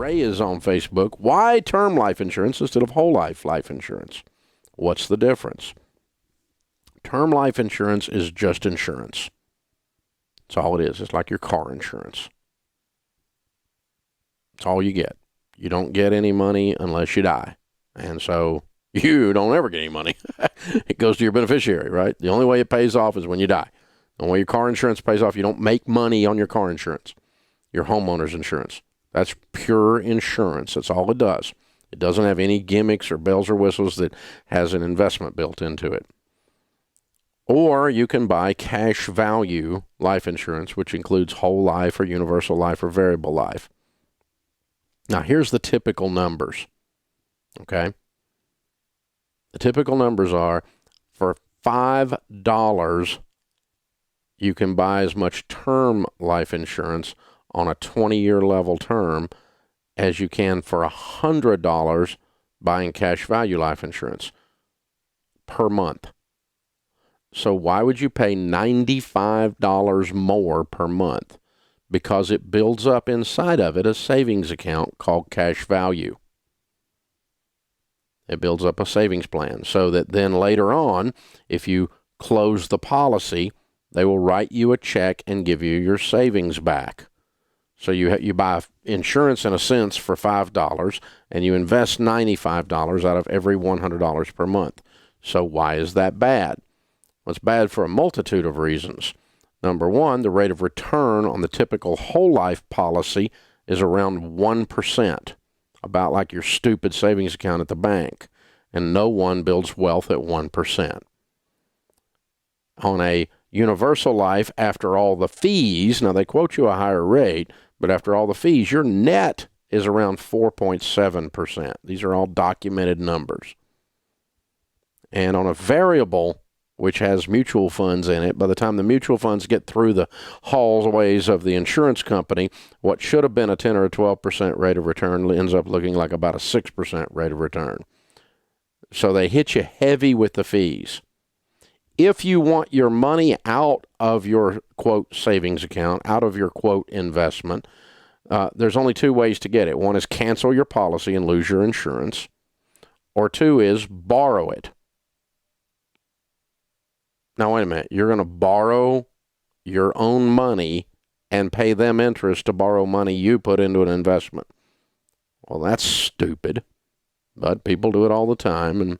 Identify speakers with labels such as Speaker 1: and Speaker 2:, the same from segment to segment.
Speaker 1: Ray is on Facebook. Why term life insurance instead of whole life insurance? What's the difference? Term life insurance is just insurance. That's all it is. It's like your car insurance. It's all you get. You don't get any money unless you die. And so you don't ever get any money. It goes to your beneficiary, right? The only way it pays off is when you die. The only way your car insurance pays off, you don't make money on your car insurance, your homeowner's insurance. That's pure insurance. That's all it does. It doesn't have any gimmicks or bells or whistles that has an investment built into it. Or you can buy cash value life insurance, which includes whole life or universal life or variable life. Now, here's the typical numbers, okay? The typical numbers are for $5, you can buy as much term life insurance on a 20-year level term as you can for $100 buying cash value life insurance per month. So why would you pay $95 more per month? Because it builds up inside of it a savings account called cash value. It builds up a savings plan so that then later on, if you close the policy, they will write you a check and give you your savings back. So you buy insurance in a sense for $5 and you invest $95 out of every $100 per month. So why is that bad? Well, it's bad for a multitude of reasons. Number one, the rate of return on the typical whole life policy is around 1%, about like your stupid savings account at the bank. And no one builds wealth at 1%. On a universal life, after all the fees, now they quote you a higher rate, but after all the fees, your net is around 4.7%. These are all documented numbers. And on a variable, which has mutual funds in it, by the time the mutual funds get through the hallways of the insurance company, what should have been a 10 or a 12% rate of return ends up looking like about a 6% rate of return. So they hit you heavy with the fees. If you want your money out of your, quote, savings account, out of your, quote, investment, there's only two ways to get it. One is cancel your policy and lose your insurance, or two is borrow it. Now, wait a minute. You're going to borrow your own money and pay them interest to borrow money you put into an investment. Well, that's stupid, but people do it all the time, and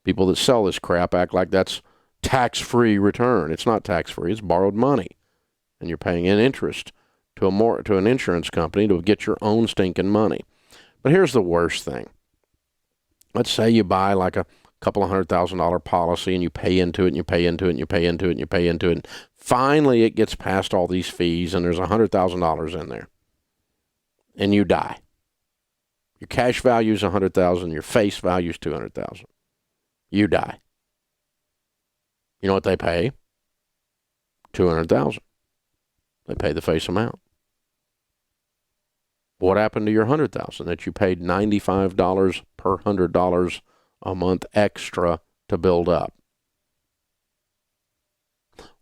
Speaker 1: people that sell this crap act like that's tax-free return. It's not tax-free. It's borrowed money, and you're paying in interest to an insurance company to get your own stinking money. But here's the worst thing. Let's say you buy like a couple of $100,000 policy and you pay into it and you pay into it and you pay into it and you pay into it. And finally it gets past all these fees and there's $100,000 in there. And you die. Your cash value is $100,000, your face value is $200,000. You die. You know what they pay? $200,000. They pay the face amount. What happened to your $100,000 that you paid $95 per $100 a month extra to build up?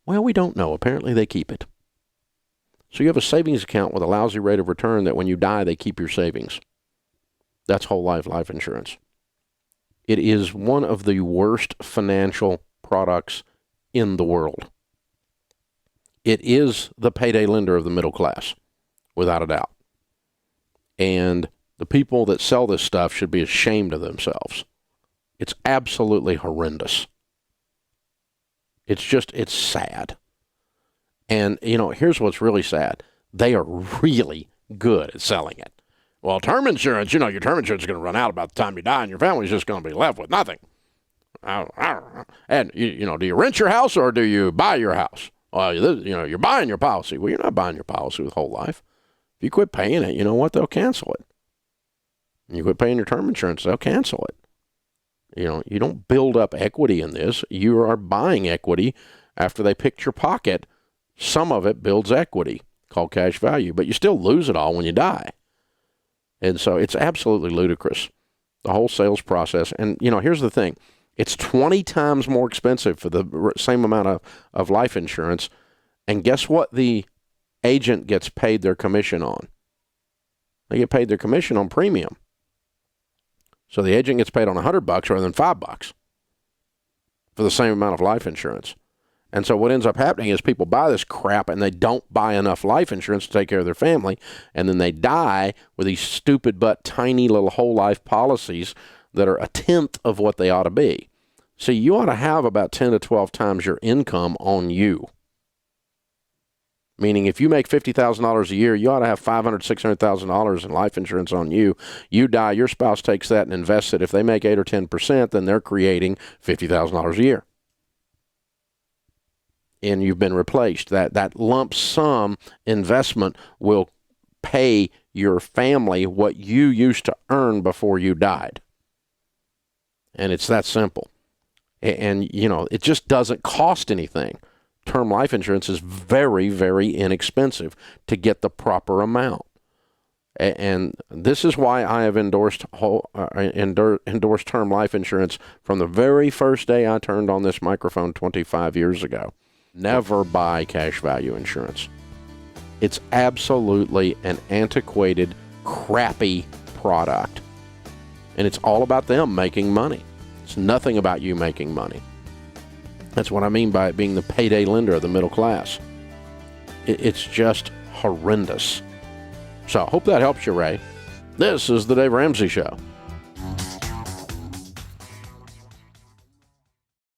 Speaker 1: Well, we don't know. Apparently they keep it. So you have a savings account with a lousy rate of return that when you die, they keep your savings. That's whole life insurance. It is one of the worst financial products in the world. It is the payday lender of the middle class, without a doubt. And the people that sell this stuff should be ashamed of themselves. It's absolutely horrendous. It's sad. And, here's what's really sad. They are really good at selling it. Well, term insurance, your term insurance is going to run out about the time you die and your family's just going to be left with nothing. And, do you rent your house or do you buy your house? Well, you're buying your policy. Well, you're not buying your policy with whole life. If you quit paying it, you know what? They'll cancel it. And you quit paying your term insurance, they'll cancel it. You don't build up equity in this. You are buying equity after they picked your pocket. Some of it builds equity called cash value, but you still lose it all when you die. And so it's absolutely ludicrous, the whole sales process. And, here's the thing. It's 20 times more expensive for the same amount of life insurance. And guess what the agent gets paid their commission on? They get paid their commission on premium. So the agent gets paid on $100 rather than $5 for the same amount of life insurance. And so what ends up happening is people buy this crap and they don't buy enough life insurance to take care of their family, and then they die with these stupid but tiny little whole life policies that are a tenth of what they ought to be. So you ought to have about 10 to 12 times your income on you. Meaning if you make $50,000 a year, you ought to have $500,000, $600,000 in life insurance on you. You die, your spouse takes that and invests it. If they make 8 or 10%, then they're creating $50,000 a year. And you've been replaced. That lump sum investment will pay your family what you used to earn before you died. And it's that simple. And, it just doesn't cost anything. Term life insurance is very, very inexpensive to get the proper amount. And this is why I have endorsed term life insurance from the very first day I turned on this microphone 25 years ago. Never buy cash value insurance. It's absolutely an antiquated, crappy product. And it's all about them making money. It's nothing about you making money. That's what I mean by it being the payday lender of the middle class. It's just horrendous. So I hope that helps you, Ray. This is the Dave Ramsey Show.